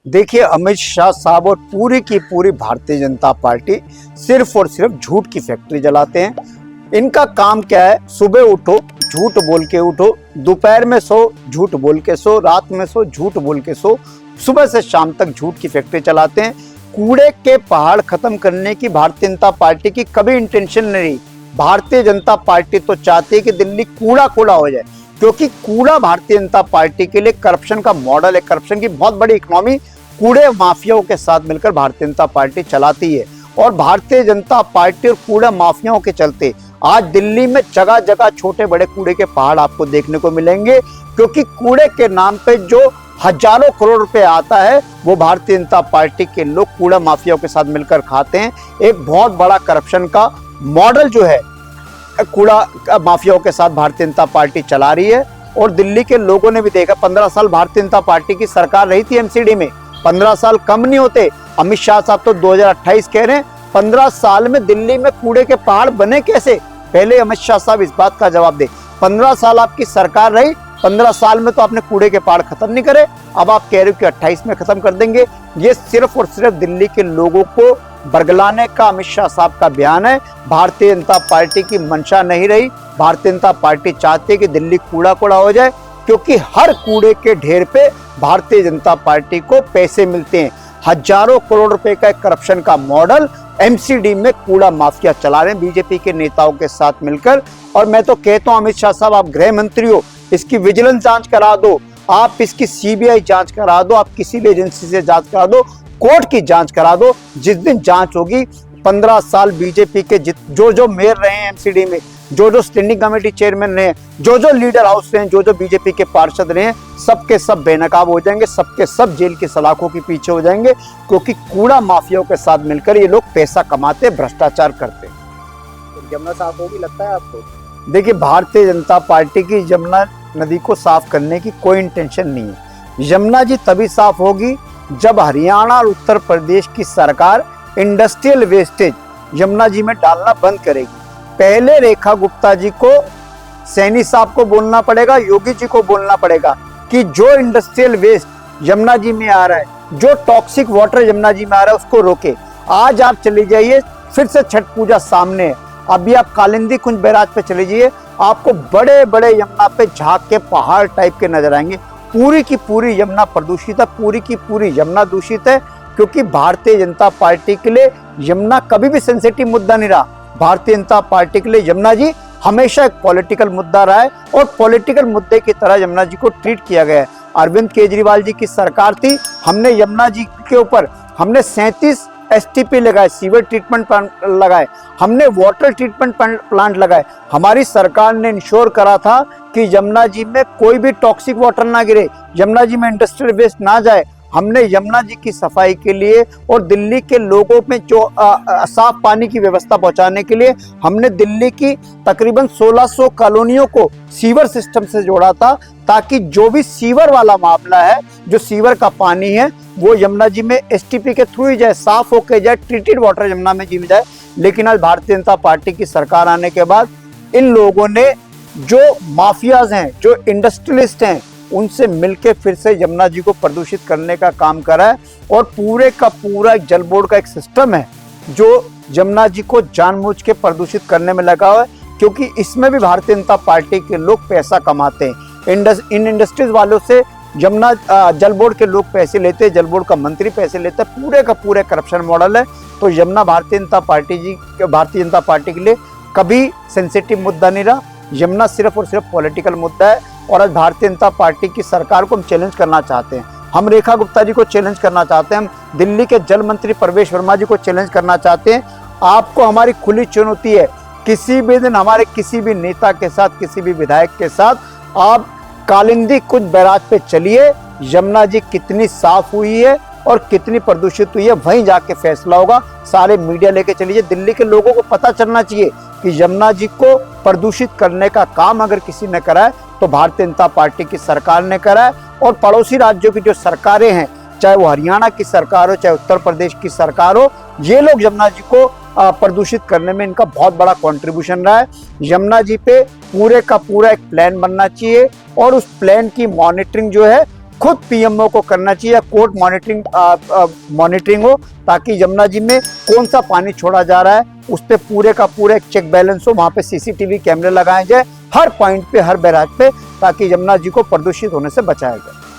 देखिए, अमित शाह साहब और पूरी की पूरी भारतीय जनता पार्टी सिर्फ और सिर्फ झूठ की फैक्ट्री जलाते हैं। इनका काम क्या है? सुबह उठो, झूठ बोल के उठो, दोपहर में सो, झूठ बोल के सो, रात में सो, झूठ बोल के सो, सुबह से शाम तक झूठ की फैक्ट्री चलाते हैं। कूड़े के पहाड़ खत्म करने की भारतीय जनता पार्टी की कभी इंटेंशन नहीं रही। भारतीय जनता पार्टी तो चाहती है कि दिल्ली कूड़ा कूड़ा हो जाए, क्योंकि कूड़ा भारतीय जनता पार्टी के लिए करप्शन का मॉडल है। करप्शन की बहुत बड़ी इकोनॉमी कूड़े माफियाओं के साथ मिलकर भारतीय जनता पार्टी चलाती है। और भारतीय जनता पार्टी और कूड़ा माफियाओं के चलते आज दिल्ली में जगह जगह छोटे बड़े कूड़े के पहाड़ आपको देखने को मिलेंगे, क्योंकि कूड़े के नाम पे जो हजारों करोड़ रुपए आता है वो भारतीय जनता पार्टी के लोग कूड़ा माफियाओं के साथ मिलकर खाते हैं। एक बहुत बड़ा करप्शन का मॉडल जो है कूड़ा माफियाओं के साथ भारतीय जनता पार्टी चला रही है। और दिल्ली के लोगों ने भी देखा, 15 साल भारतीय जनता पार्टी की सरकार रही थी एमसीडी में। 15 साल कम नहीं होते। अमित शाह साहब तो 2028 कह रहे हैं। 15 साल में दिल्ली में कूड़े के पहाड़ बने कैसे? पहले अमित शाह साहब इस बात का जवाब दे। 15 साल आपकी सरकार रही, 15 साल में तो आपने कूड़े के पहाड़ खत्म नहीं करे। अब आप कह रहे हो कि 28 में खत्म कर देंगे। ये सिर्फ और सिर्फ दिल्ली के लोगों को बरगलाने का अमित शाह साहब का बयान है। भारतीय जनता पार्टी की मंशा नहीं रही। भारतीय जनता पार्टी चाहती है कि दिल्ली कूड़ा कूड़ा हो जाए, क्योंकि हर कूड़े के ढेर पे भारतीय जनता पार्टी को पैसे मिलते हैं। हजारों करोड़ रुपए का करप्शन का मॉडल एमसीडी में कूड़ा माफिया चला रहे हैं बीजेपी के नेताओं के साथ मिलकर। और मैं तो कहता हूं अमित शाह साहब, आप गृह मंत्री हो, इसकी विजिलेंस जांच करा दो, आप इसकी सीबीआई जांच करा दो, आप किसी भी एजेंसी से जांच करा दो, कोर्ट की जांच करा दो। जिस दिन जांच होगी, 15 साल बीजेपी के जो मेयर रहे हैं एमसीडी में, जो स्टैंडिंग कमेटी चेयरमैन रहे हैं, जो लीडर हाउस रहे हैं, जो बीजेपी के पार्षद रहे हैं, सबके सब बेनकाब हो जाएंगे, सबके सब जेल की सलाखों के पीछे हो जाएंगे, क्योंकि कूड़ा माफियाओं के साथ मिलकर ये लोग पैसा कमाते, भ्रष्टाचार करते। तो यमुना साफ होगी लगता है आपको? देखिए, भारतीय जनता पार्टी की यमुना नदी को साफ करने की कोई इंटेंशन नहीं है। यमुना जी तभी साफ होगी जब हरियाणा और उत्तर प्रदेश की सरकार इंडस्ट्रियल वेस्टेज यमुना जी में डालना बंद करेगी। पहले रेखा गुप्ता जी को, सैनी साहब को बोलना पड़ेगा, योगी जी को बोलना पड़ेगा कि जो इंडस्ट्रियल वेस्ट यमुना जी में आ रहा है, जो टॉक्सिक वाटर यमुना जी में आ रहा है, उसको रोके। आज आप चले जाइए, फिर से छठ पूजा सामने है, अभी आप कालिंदी कुंज बैराज पे चले जाइए, आपको बड़े बड़े यमुना पे झाग के पहाड़ टाइप के नजर आएंगे। पूरी की पूरी यमुना प्रदूषित है, पूरी की पूरी यमुना दूषित है, क्योंकि भारतीय जनता पार्टी के लिए यमुना कभी भी सेंसिटिव मुद्दा नहीं रहा। भारतीय जनता पार्टी के लिए यमुना जी हमेशा एक पॉलिटिकल मुद्दा रहा है, और पॉलिटिकल मुद्दे की तरह यमुना जी को ट्रीट किया गया है। अरविंद केजरीवाल जी की सरकार थी, हमने यमुना जी के ऊपर 37 एसटीपी लगाए, सीवर ट्रीटमेंट प्लांट लगाए, हमने वाटर ट्रीटमेंट प्लांट लगाए। हमारी सरकार ने इंश्योर करा था कि यमुना जी में कोई भी टॉक्सिक वाटर ना गिरे, यमुना जी में इंडस्ट्रियल वेस्ट ना जाए। हमने यमुना जी की सफाई के लिए और दिल्ली के लोगों में जो साफ पानी की व्यवस्था पहुंचाने के लिए हमने दिल्ली की तकरीबन 1600 कॉलोनियों को सीवर सिस्टम से जोड़ा था, ताकि जो भी सीवर वाला मामला है, जो सीवर का पानी है, वो यमुना जी में एसटीपी के थ्रू ही जाए, साफ होके जाए, ट्रीटेड वाटर यमुना में जी में जाए। लेकिन आज भारतीय जनता पार्टी की सरकार आने के बाद इन लोगों ने, जो माफियाज हैं, जो इंडस्ट्रियलिस्ट हैं, उनसे मिलके फिर से यमुना जी को प्रदूषित करने का काम करा है। और पूरे का पूरा जल बोर्ड का एक सिस्टम है जो यमुना जी को जानबूझ के प्रदूषित करने में लगा हुआ है, क्योंकि इसमें भी भारतीय जनता पार्टी के लोग पैसा कमाते हैं। इन इंडस्ट्रीज वालों से यमुना जल बोर्ड के लोग पैसे लेते हैं, जल बोर्ड का मंत्री पैसे लेता है, पूरे का पूरे करप्शन मॉडल है। तो यमुना भारतीय जनता पार्टी के लिए कभी सेंसिटिव मुद्दा नहीं रहा। यमुना सिर्फ और सिर्फ पॉलिटिकल मुद्दा है। और आज भारतीय जनता पार्टी की सरकार को हम चैलेंज करना चाहते हैं। हम रेखा गुप्ता जी को चैलेंज करना चाहते हैं, हम दिल्ली के जल मंत्री प्रवेश वर्मा जी को चैलेंज करना चाहते हैं। आपको हमारी खुली चुनौती है, किसी भी दिन हमारे किसी भी नेता के साथ, किसी भी विधायक के साथ आप कालिंदी कुंज बैराज पे चलिए, यमुना जी कितनी साफ हुई है और कितनी प्रदूषित हुई है, वहीं जाके फैसला होगा। सारे मीडिया लेके चलिए, दिल्ली के लोगों को पता चलना चाहिए कि यमुना जी को प्रदूषित करने का काम अगर किसी ने करा है तो भारतीय जनता पार्टी की सरकार ने करा है। और पड़ोसी राज्यों की जो सरकारें हैं, चाहे वो हरियाणा की सरकार हो, चाहे उत्तर प्रदेश की सरकार हो, ये लोग यमुना जी को प्रदूषित करने में इनका बहुत बड़ा कंट्रीब्यूशन रहा है। यमुना जी पे पूरे का पूरा एक प्लान बनना चाहिए, और उस प्लान की मॉनिटरिंग जो है खुद पीएमओ को करना चाहिए, कोर्ट मॉनिटरिंग हो, ताकि यमुना जी में कौन सा पानी छोड़ा जा रहा है उस पर पूरे का पूरा एक चेक बैलेंस हो। वहाँ पे सीसीटीवी कैमरे लगाए जाए हर पॉइंट पे, हर बैराज पे, ताकि यमुना जी को प्रदूषित होने से बचाया जाए।